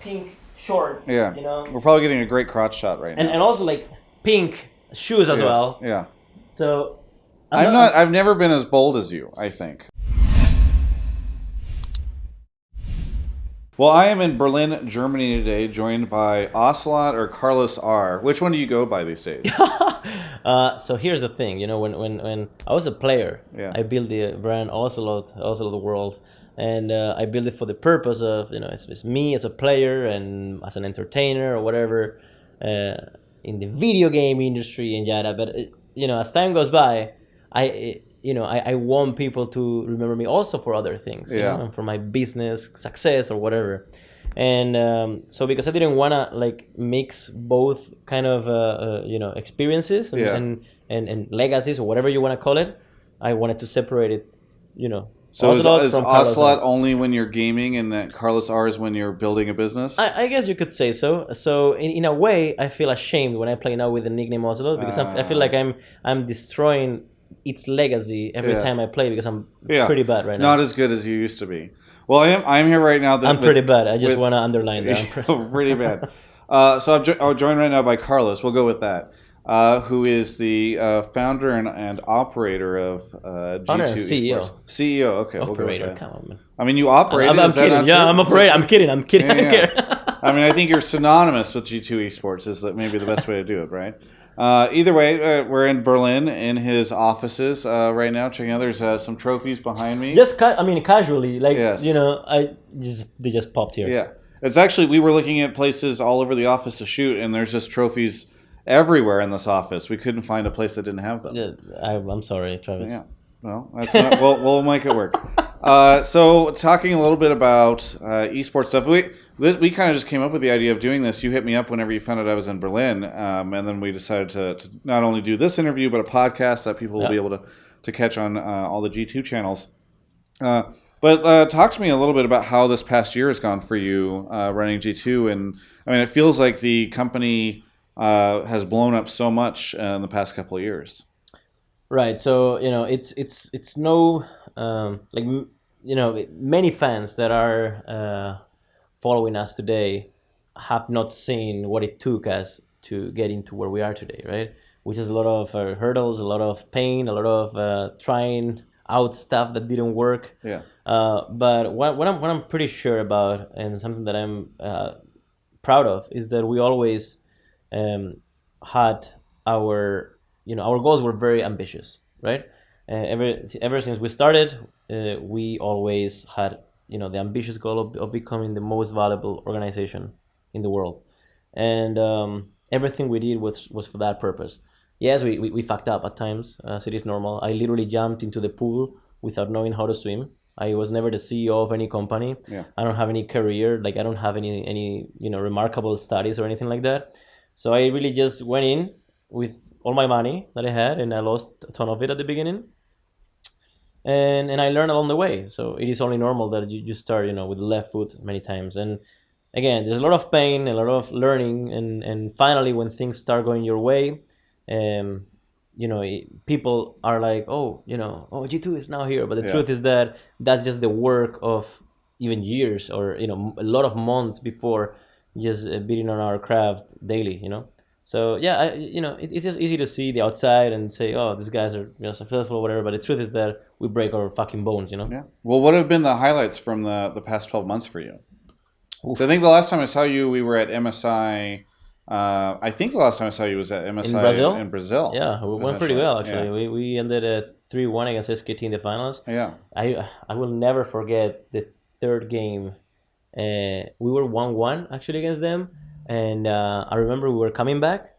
pink shorts. Yeah. You know. We're probably getting a great crotch shot right now. And also like pink shoes as well. Yeah. So I've never been as bold as you, I think. Well, I am in Berlin, Germany today, joined by Ocelote or Carlos R. Which one do you go by these days? So here's the thing, you know, when I was a player, I built the brand Ocelote World, and I built it for the purpose of, you know, it's me as a player and as an entertainer or whatever in the video game industry and yada. But you know, as time goes by, I want people to remember me also for other things, you know, and for my business success or whatever. And so because I didn't want to like mix both kind of you know, experiences and legacies or whatever you want to call it, I wanted to separate it, you know. So is Ocelote only when you're gaming, and that Carlos R is when you're building a business? I guess you could say so. So in a way, I feel ashamed when I play now with the nickname Ocelote, because I feel like I'm destroying its legacy every time I play, because I'm pretty bad right now. Not as good as you used to be. Well, I'm here right now. I'm pretty bad. I just want to underline that. Pretty bad. So I'm joined right now by Carlos. We'll go with that. Who is the founder and operator of G2 CEO. CEO. Okay, operator. We'll go with that. Come on, man. I mean, you operate. I'm kidding. Yeah, I'm operator. I'm kidding. I'm kidding. I don't care. I mean, I think you're synonymous with G2 Esports. Is that maybe the best way to do it, right? Either way, we're in Berlin in his offices right now. Checking out, there's some trophies behind me. Just casually, like you know, they just popped here. Yeah, it's actually, we were looking at places all over the office to shoot, and there's just trophies everywhere in this office. We couldn't find a place that didn't have them. Yeah, I'm sorry, Travis. Yeah, well, that's not. we'll make it work. So talking a little bit about esports stuff, we kind of just came up with the idea of doing this. You hit me up whenever you found out I was in Berlin, and then we decided to not only do this interview, but a podcast that people will be able to catch on all the G2 channels. But talk to me a little bit about how this past year has gone for you running G2. And I mean, it feels like the company has blown up so much in the past couple of years. Right. So, you know, it's no like, you know, many fans that are following us today have not seen what it took us to get into where we are today, right? Which is a lot of hurdles, a lot of pain, a lot of trying out stuff that didn't work. Yeah. But what I'm pretty sure about, and something that I'm proud of, is that we always had our goals were very ambitious, right? Ever since we started, we always had, you know, the ambitious goal of becoming the most valuable organization in the world, and everything we did was for that purpose. Yes, we fucked up at times, as it is normal. I literally jumped into the pool without knowing how to swim. I was never the CEO of any company. Yeah. I don't have any career, like I don't have any you know, remarkable studies or anything like that. So I really just went in with all my money that I had, and I lost a ton of it at the beginning. And I learned along the way. So it is only normal that you start, you know, with the left foot many times. And again, there's a lot of pain, a lot of learning, and finally when things start going your way, you know, people are like, oh, you know, oh, G2 is now here. But the truth is that that's just the work of even years, or, you know, a lot of months before just beating on our craft daily, you know. So yeah, you know, it's just easy to see the outside and say, oh, these guys are, you know, successful or whatever. But the truth is that we break our fucking bones, you know. Yeah. Well, what have been the highlights from the past 12 months for you? So I think the last time I saw you, we were at MSI. I think the last time I saw you was at MSI in Brazil. Yeah, we went pretty well actually. Yeah. We ended at 3-1 against SKT in the finals. Yeah. I will never forget the third game. We were 1-1 actually against them. And I remember we were coming back.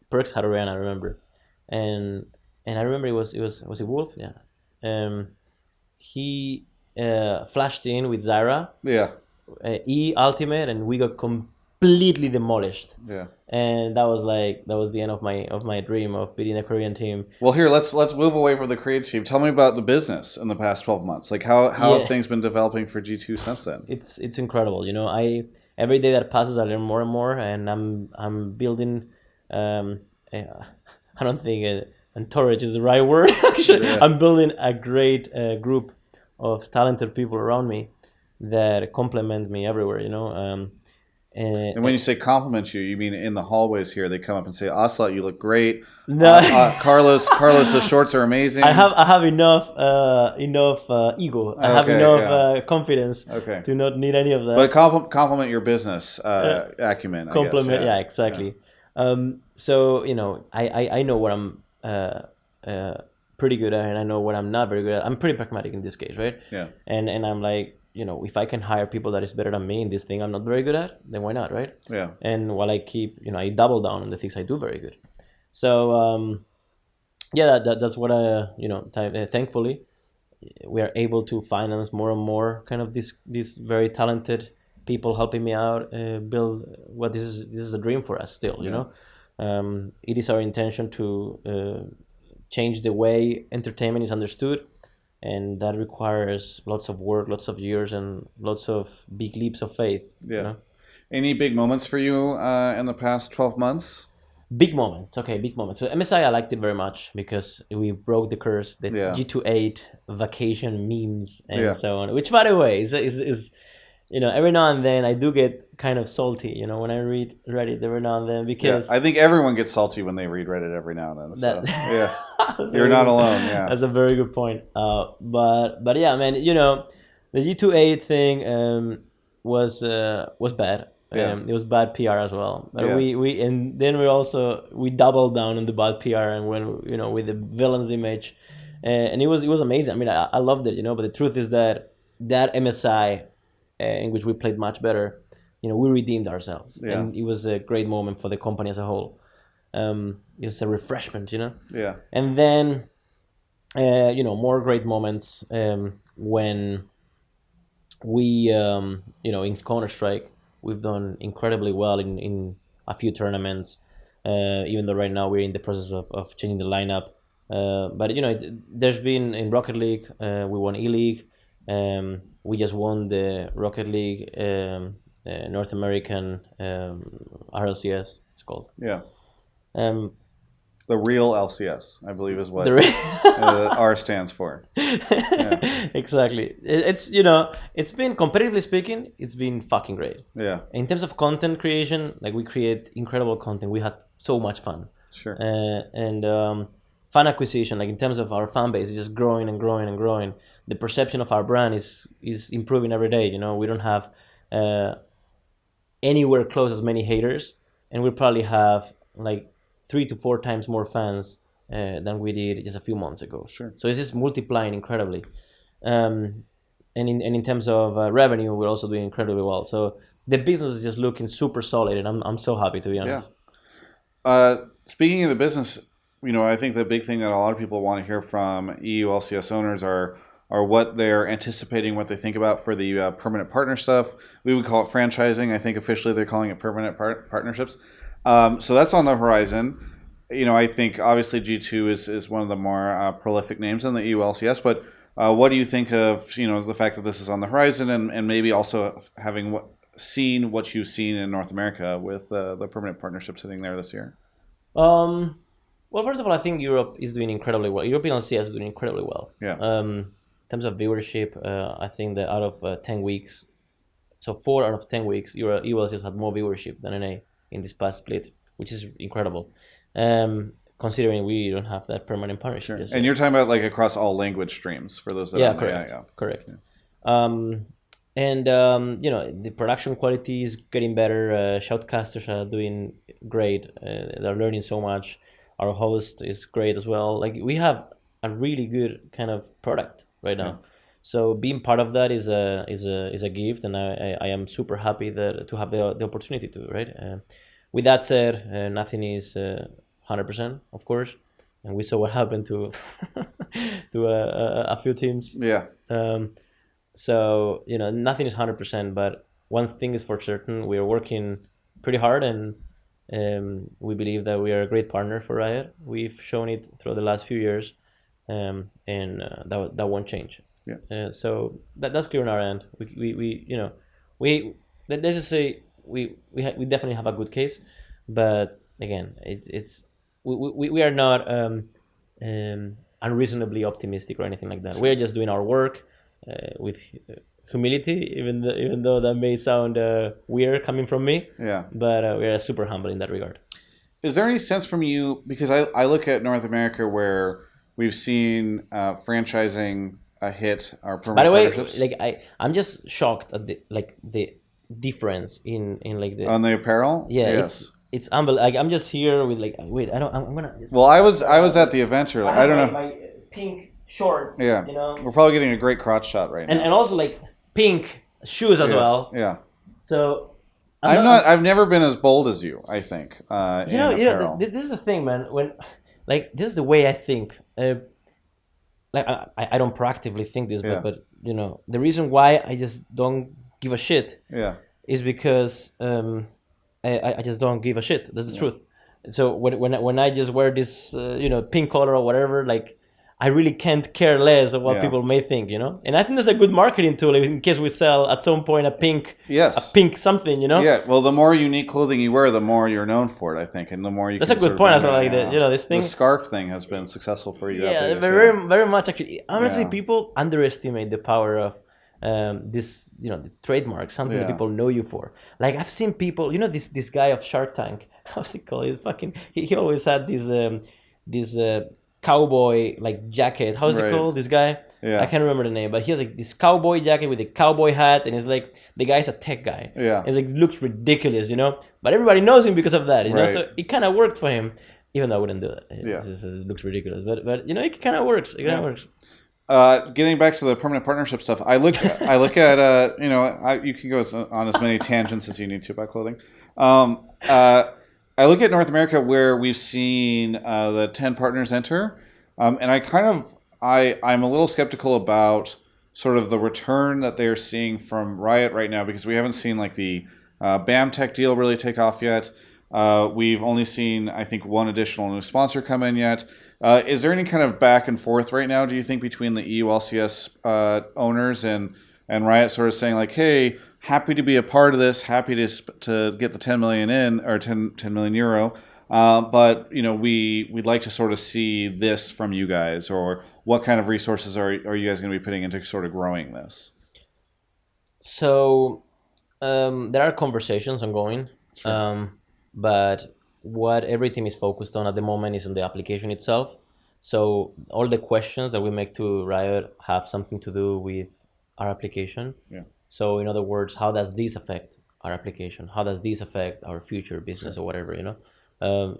Perks had a run, I remember, and I remember it was a Wolf, yeah. He flashed in with Zyra, E ultimate, and we got completely demolished. Yeah. And that was the end of my dream of beating a Korean team. Well, here let's move away from the Korean team. Tell me about the business in the past 12 months. Like how have things been developing for G2 since then? It's incredible. You know, every day that passes, I learn more and more, and I'm building. I don't think entourage is the right word. Actually, I'm building a great group of talented people around me that complement me everywhere. You know, And when you say compliment you mean in the hallways here, they come up and say, Ocelot, you look great. No. Carlos, the shorts are amazing. I have enough ego. I have enough confidence to not need any of that. But compliment your business acumen. Compliment, I guess. yeah, exactly. So I know what I'm pretty good at, and I know what I'm not very good at. I'm pretty pragmatic in this case, right? Yeah. And I'm like, if I can hire people that is better than me in this thing I'm not very good at, then why not, right? Yeah. And while I keep, I double down on the things I do very good. So that's what thankfully we are able to finance more and more kind of these very talented people helping me out build what this is a dream for us still. It is our intention to change the way entertainment is understood, and that requires lots of work, lots of years, and lots of big leaps of faith. Yeah. Any big moments for you in the past 12 months? Big moments. Okay, big moments. So MSI, I liked it very much because we broke the curse, the G2 8 vacation memes and so on. Which, by the way, is every now and then I do get kind of salty, when I read Reddit every now and then, because I think everyone gets salty when they read Reddit every now and then. So, you're not alone. Yeah, that's a very good point. But yeah, man, the G2 8 thing was bad. It was bad PR as well. But we and then we doubled down on the bad PR and went with the villain's image, and it was amazing. I mean, I loved it, But the truth is that MSI, in which we played much better, we redeemed ourselves, and it was a great moment for the company as a whole. It was a refreshment, Yeah. And then, more great moments when we, in Counter-Strike. We've done incredibly well in a few tournaments, even though right now we're in the process of changing the lineup. But there's been in Rocket League, we won E-League. We just won the Rocket League North American RLCS, it's called. Yeah. The real LCS, I believe, is what R stands for. Yeah. Exactly. It's been, competitively speaking, it's been fucking great. Yeah. In terms of content creation, we create incredible content. We had so much fun. Sure. And fan acquisition, in terms of our fan base, is just growing and growing and growing. The perception of our brand is improving every day. We don't have anywhere close as many haters, and we probably have 3 to 4 times more fans than we did just a few months ago. Sure. So it's just multiplying incredibly. And in terms of revenue, we're also doing incredibly well. So the business is just looking super solid, and I'm so happy, to be honest. Yeah. Speaking of the business, I think the big thing that a lot of people want to hear from EU LCS owners are what they're anticipating, what they think about for the permanent partner stuff. We would call it franchising. I think officially they're calling it permanent partnerships. So that's on the horizon. I think obviously G2 is one of the more prolific names in the EU LCS, but what do you think of the fact that this is on the horizon, and maybe also having seen what you've seen in North America with the permanent partnership sitting there this year? Well, first of all, I think Europe is doing incredibly well. European LCS is doing incredibly well. Yeah. In terms of viewership, I think that out of 10 weeks, so 4 out of 10 weeks, EU LCS had more viewership than NA in this past split, which is incredible, considering we don't have that permanent partnership. Sure. And you're talking about across all language streams for those that correct. Yeah. Correct. Yeah. And the production quality is getting better. Shoutcasters are doing great. They're learning so much. Our host is great as well. We have a really good kind of product right now. Yeah. So being part of that is a gift, and I am super happy to have the opportunity to, right. With that said, nothing is 100%, of course, and we saw what happened to a few teams. Yeah. So nothing is 100%, but one thing is for certain: we are working pretty hard, and we believe that we are a great partner for Riot. We've shown it through the last few years, and that won't change. Yeah. So that's clear on our end. We let's just say we definitely have a good case, but again, we are not unreasonably optimistic or anything like that. We are just doing our work with humility, even though that may sound weird coming from me. Yeah. But we are super humble in that regard. Is there any sense from you, because I look at North America where we've seen franchising hit our By permanent the way, partnerships like I'm just shocked at the difference in like the on the apparel? yeah, Yes. it's unbelievable. Like I'm just here with like wait, I'm gonna. Well, I was at the event earlier. I don't know. My pink shorts. Yeah. You know, We're probably getting a great crotch shot right now. and also like pink shoes as Yes. well. Yeah. So I've never been as bold as you, I think. you know, this is the thing, man. When like this is the way I think. Like I don't proactively think this, Yeah. but you know, the reason why I just don't give a shit Yeah. is because I just don't give a shit. That's the truth. So when I just wear this pink color or whatever, like I really can't care less of what Yeah. people may think, you know. And I think that's a good marketing tool in case we sell at some point a pink something, you know. Yeah. Well, the more unique clothing you wear, the more you're known for it, I think, and the more you. That's can a good sort of point as bring well. it, Like this thing. The scarf thing has been successful for you. Yeah, that very much actually. Honestly, Yeah. people underestimate the power of this, the trademark, something that Yeah. people know you for. Like I've seen people, this guy of Shark Tank. How's it called? He's fucking. He always had this cowboy like jacket. How's it Right. called? This guy. Yeah. I can't remember the name, but he has like this cowboy jacket with a cowboy hat, and it's like the guy's a tech guy. Yeah. It's like looks ridiculous, but everybody knows him because of that, Right. So it kind of worked for him, even though I wouldn't do it. Yeah. It looks ridiculous, but it kind of works. It kind of works. Getting back to the permanent partnership stuff, I look at you can go on as many tangents as you need to about clothing. I look at North America where we've seen the 10 partners enter, and I'm a little skeptical about sort of the return that they're seeing from Riot right now, because we haven't seen like the BAM Tech deal really take off yet. We've only seen, I think, one additional new sponsor come in yet. Is there any kind of back and forth right now, do you think, between the EU LCS owners and Riot sort of saying like, hey, happy to be a part of this, happy to get the 10 million in, or 10 million euro, but we'd like to sort of see this from you guys, or what kind of resources are you guys going to be putting into sort of growing this? So there are conversations ongoing. Sure. But what every team is focused on at the moment is on the application itself. So all the questions that we make to Riot have something to do with our application. Yeah. So in other words, how does this affect our application? How does this affect our future business or whatever,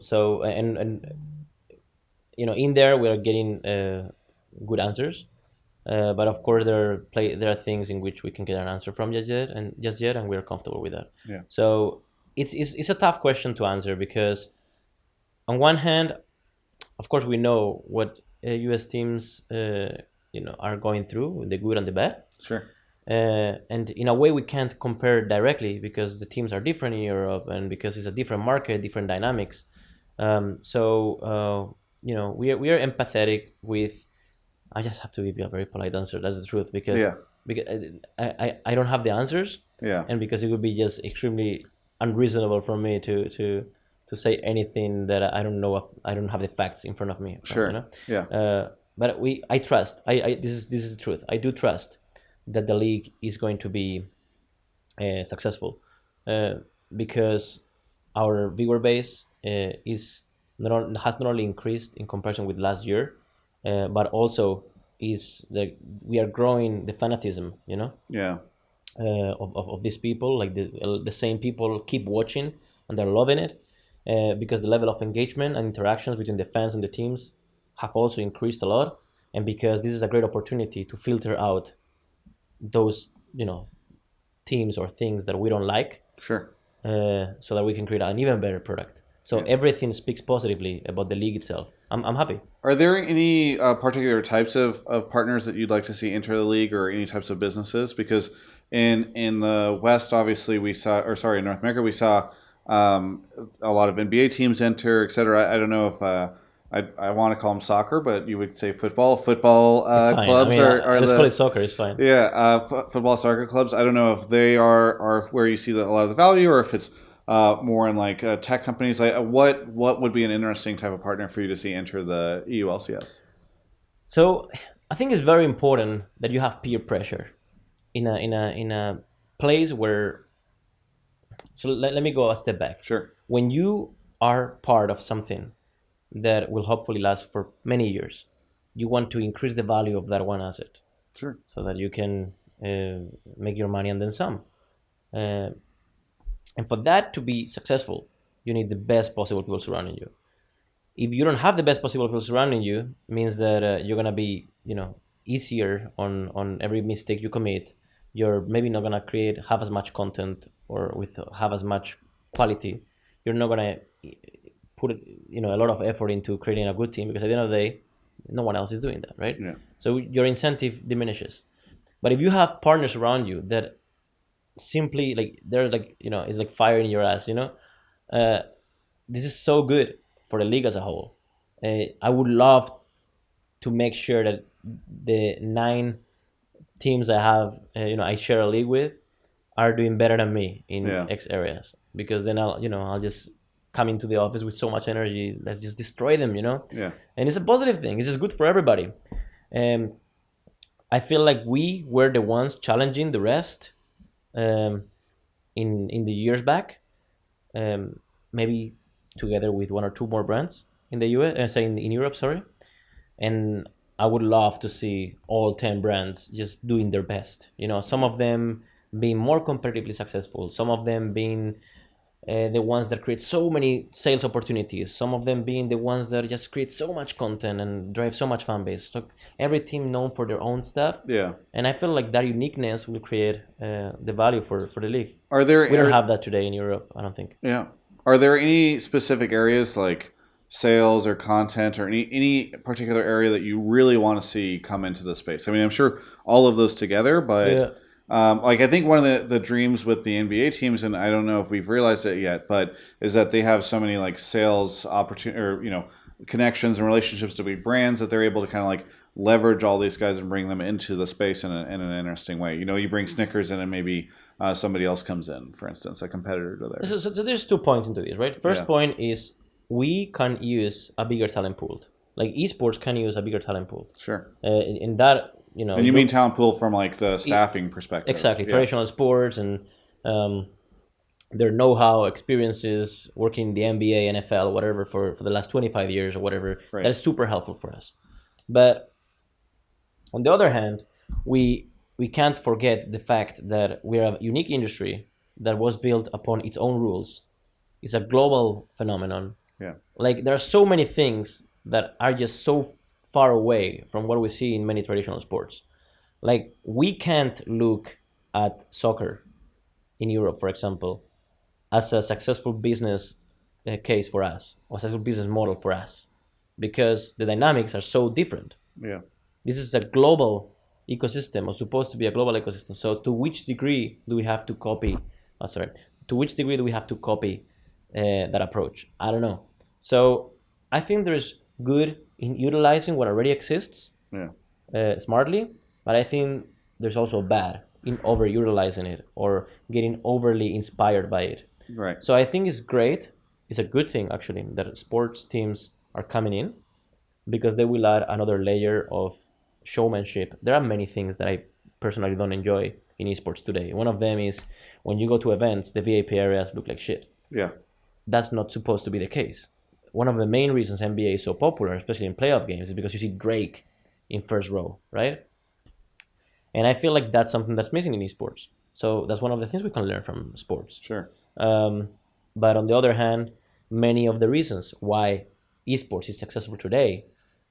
So in there we are getting good answers. But of course there are things in which we can get an answer from just yet, and we're comfortable with that. Yeah. So it's a tough question to answer, because on one hand, of course, we know what US teams are going through, the good and the bad. Sure. And in a way, we can't compare directly because the teams are different in Europe, and because it's a different market, different dynamics. So we are empathetic with. I just have to give you a very polite answer. That's the truth, because I don't have the answers. Yeah. And because it would be just extremely unreasonable for me to say anything that I don't know. I don't have the facts in front of me. Sure. Yeah. But I trust. This is the truth. I do trust that the league is going to be successful, because our viewer base has not only increased in comparison with last year, but also we are growing the fanatism, Yeah. of these people. Like the same people keep watching and they're loving it, because the level of engagement and interactions between the fans and the teams have also increased a lot, and because this is a great opportunity to filter out those teams or things that we don't like. Sure. So that we can create an even better product. So everything speaks positively about the league itself. I'm happy. Are there any particular types of partners that you'd like to see enter the league, or any types of businesses? Because in the West, obviously in North America, we saw a lot of NBA teams enter, etc. I don't know if I want to call them soccer, but you would say football clubs let's call it soccer. It's fine. Yeah, football, soccer clubs. I don't know if they are where you see a lot of the value, or if it's more in like tech companies. Like what would be an interesting type of partner for you to see enter the EU LCS? So I think it's very important that you have peer pressure. in a place where. So let me go a step back. Sure. When you are part of something that will hopefully last for many years, you want to increase the value of that one asset Sure. so that you can make your money and then some. Uh, and for that to be successful, you need the best possible people surrounding you. If you don't have the best possible people surrounding you, it means that you're gonna be, easier on every mistake you commit. You're maybe not gonna create half as much content or with half as much quality. You're not gonna put a lot of effort into creating a good team because at the end of the day, no one else is doing that, right? Yeah. So your incentive diminishes. But if you have partners around you that simply they're it's like fire in your ass, this is so good for the league as a whole. I would love to make sure that the 9 teams I have, I share a league with, are doing better than me in X areas, because then I'll just come into the office with so much energy. Let's just destroy them, Yeah. And it's a positive thing. It's just good for everybody. I feel like we were the ones challenging the rest in the years back, maybe together with 1 or 2 more brands in the US, in Europe, sorry. And I would love to see all 10 brands just doing their best. Some of them being more competitively successful, some of them being the ones that create so many sales opportunities, some of them being the ones that just create so much content and drive so much fan base. So every team known for their own stuff. Yeah. And I feel like that uniqueness will create the value for the league. We don't have that today in Europe, I don't think. Yeah. Are there any specific areas like sales or content or any particular area that you really want to see come into the space? I mean, I'm sure all of those together, but I think one of the dreams with the NBA teams, and I don't know if we've realized it yet, but is that they have so many like sales opportunity or connections and relationships to big brands that they're able to kind of like leverage all these guys and bring them into the space in an interesting way. You bring Snickers in and maybe somebody else comes in, for instance, a competitor to theirs. So there's 2 points into this, right? First point is we can use a bigger talent pool. Like esports can use a bigger talent pool. Sure. In that, And you mean talent pool from like the staffing perspective? Exactly. Yeah. Traditional sports and their know-how, experiences working in the NBA, NFL, whatever for the last 25 years or whatever. Right. That is super helpful for us. But on the other hand, we can't forget the fact that we're a unique industry that was built upon its own rules. It's a global phenomenon. Yeah. Like there are so many things that are just so far away from what we see in many traditional sports. Like we can't look at soccer in Europe, for example, as a successful business case for us, or a successful business model for us, because the dynamics are so different. Yeah. This is a global ecosystem, or supposed to be a global ecosystem. So to which degree do we have to copy? To which degree do we have to copy that approach? I don't know. So I think there's good in utilizing what already exists smartly, but I think there's also bad in overutilizing it or getting overly inspired by it. Right. So I think it's great. It's a good thing, actually, that sports teams are coming in because they will add another layer of showmanship. There are many things that I personally don't enjoy in esports today. One of them is when you go to events, the VIP areas look like shit. Yeah. That's not supposed to be the case. One of the main reasons NBA is so popular, especially in playoff games, is because you see Drake in first row, right? And I feel like that's something that's missing in esports. So that's one of the things we can learn from sports. Sure. But on the other hand, many of the reasons why esports is successful today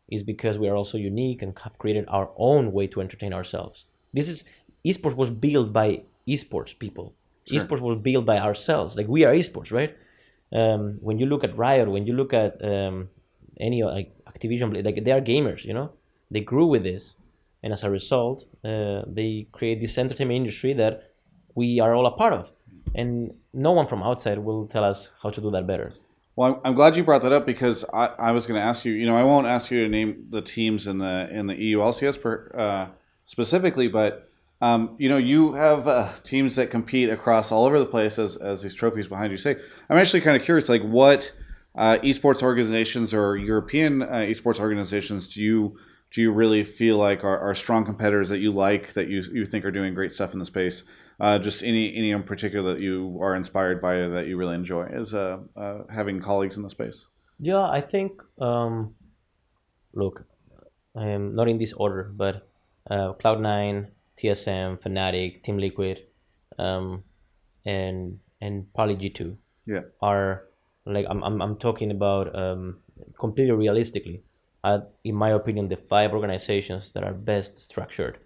is because we are also unique and have created our own way to entertain ourselves. Esports was built by esports people. Sure. Esports was built by ourselves. Like we are esports, right? When you look at Riot, when you look at any like Activision, like they are gamers, they grew with this, and as a result, they create this entertainment industry that we are all a part of, and no one from outside will tell us how to do that better. Well, I'm glad you brought that up because I was going to ask you. I won't ask you to name the teams in the EU LCS specifically, but you have teams that compete across all over the place, as these trophies behind you say. I'm actually kind of curious, like what esports organizations or European esports organizations do you do you really feel like are strong competitors that you like, that you think are doing great stuff in the space? Just any in particular that you are inspired by, that you really enjoy as having colleagues in the space? Yeah, I think. Look, not in this order, but Cloud9, TSM, Fnatic, Team Liquid, um, and probably G2 Yeah, are like I'm talking about completely realistically. In my opinion, the 5 organizations that are best structured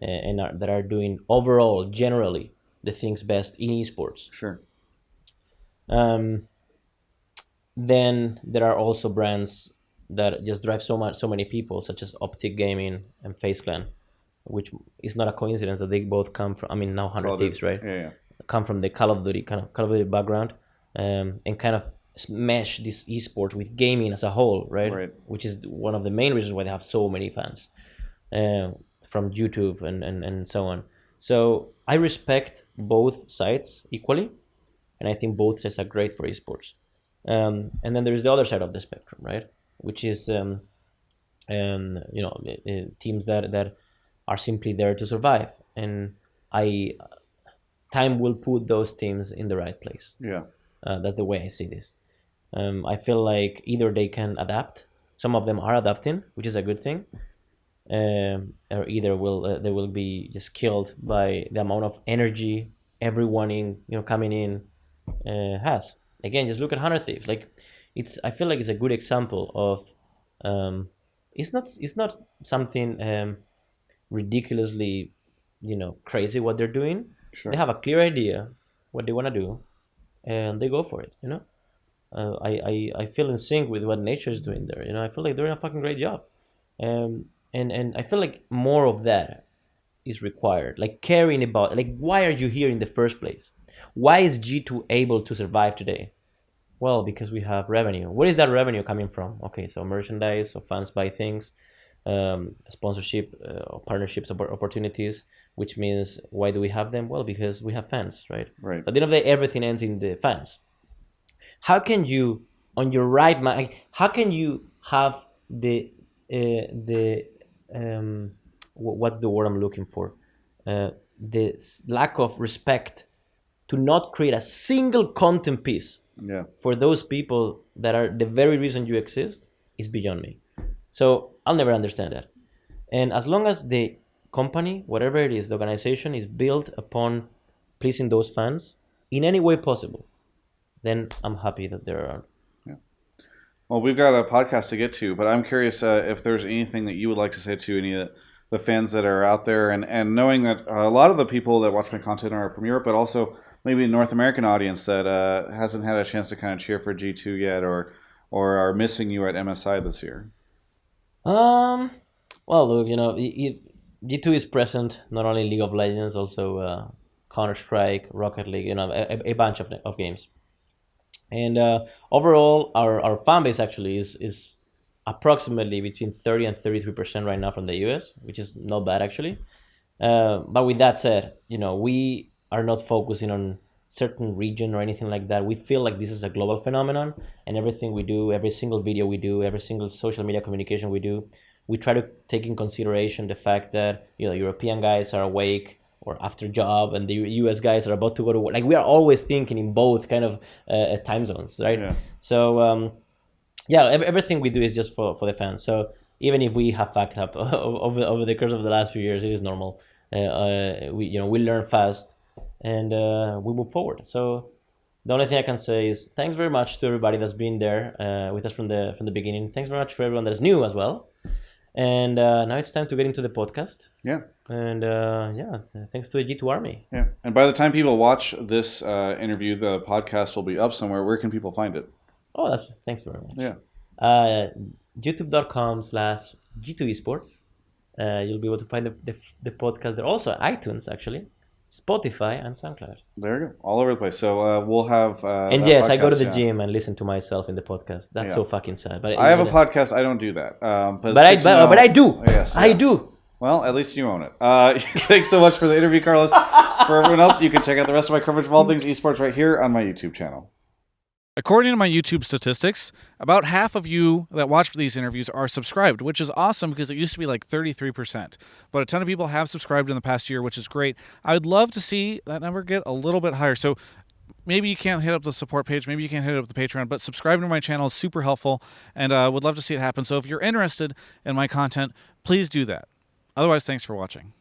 and that are doing overall generally the things best in esports. sure. Um, then there are also brands that just drive so many people, such as Optic Gaming and FaZe Clan, which is not a coincidence that they both come from. I mean, now Call 100 of Thieves, Duty. right? Yeah, Come from the Call of Duty Call of Duty background, and kind of mesh this esports with gaming as a whole, right? Right. Which is one of the main reasons why they have so many fans from YouTube and so on. So I respect both sides equally, and I think both sides are great for esports. And then there's the other side of the spectrum, right? Which is teams that are simply there to survive, and I time will put those teams in the right place. Yeah. That's the way I see this. I feel like either they can adapt. Some of them are adapting, which is a good thing, or either they will be just killed by the amount of energy everyone coming in has. Again, just look at Hunter Thieves. Like, I feel like it's a good example of it's not something ridiculously crazy what they're doing. Sure. They have a clear idea what they want to do, and they go for it. I feel in sync with what nature is doing there. I feel like they're doing a fucking great job, and I feel like more of that is required. Like, caring about, like, why are you here in the first place? Why is G2 able to survive today? Well, because we have revenue. Where is that revenue coming from? Okay, so merchandise, so fans buy things, sponsorship, partnerships, opportunities, which means why do we have them? Well, because we have fans, right? Right. At the end of the day, everything ends in the fans. How can you, on your right mind, how can you have what's the word I'm looking for? The lack of respect to not create a single content piece for those people that are the very reason you exist is beyond me. So I'll never understand that. And as long as the company, whatever it is, the organization is built upon pleasing those fans in any way possible, then I'm happy that they're around. Yeah. Well, we've got a podcast to get to, but I'm curious if there's anything that you would like to say to any of the fans that are out there, and knowing that a lot of the people that watch my content are from Europe, but also maybe a North American audience that hasn't had a chance to kind of cheer for G2 yet, or are missing you at MSI this year. Well, look, G2 is present not only in League of Legends, also Counter-Strike, Rocket League, a bunch of games. And overall, our fan base actually is approximately between 30 and 33% right now from the US, which is not bad actually. But with that said, we are not focusing on certain region or anything like that. We feel like this is a global phenomenon, and everything we do, every single video we do, every single social media communication we do, we try to take in consideration the fact that European guys are awake or after job, and the US guys are about to go to work. Like, we are always thinking in both kind of time zones, right? Yeah. So everything we do is just for the fans. So even if we have fucked up over the course of the last few years, it is normal. We learn fast, and we move forward. So the only thing I can say is thanks very much to everybody that's been there with us from the beginning. Thanks very much for everyone that's new as well. And now it's time to get into the podcast. Yeah. And thanks to the G2 Army. Yeah. And by the time people watch this interview, the podcast will be up somewhere. Where can people find it? Oh, thanks very much. Yeah. youtube.com/G2 Esports. You'll be able to find the podcast. They're also iTunes, actually, Spotify, and SoundCloud. There you go. All over the place. So we'll have... and yes, podcast, I go to the gym and listen to myself in the podcast. That's so fucking sad. But I have a podcast. I don't do that. But I do. Yes, I do. Well, at least you own it. Thanks so much for the interview, Carlos. For everyone else, you can check out the rest of my coverage of all things esports right here on my YouTube channel. According to my YouTube statistics, about half of you that watch these interviews are subscribed, which is awesome because it used to be like 33%. But a ton of people have subscribed in the past year, which is great. I would love to see that number get a little bit higher. So maybe you can't hit up the support page, maybe you can't hit up the Patreon, but subscribing to my channel is super helpful, and would love to see it happen. So if you're interested in my content, please do that. Otherwise, thanks for watching.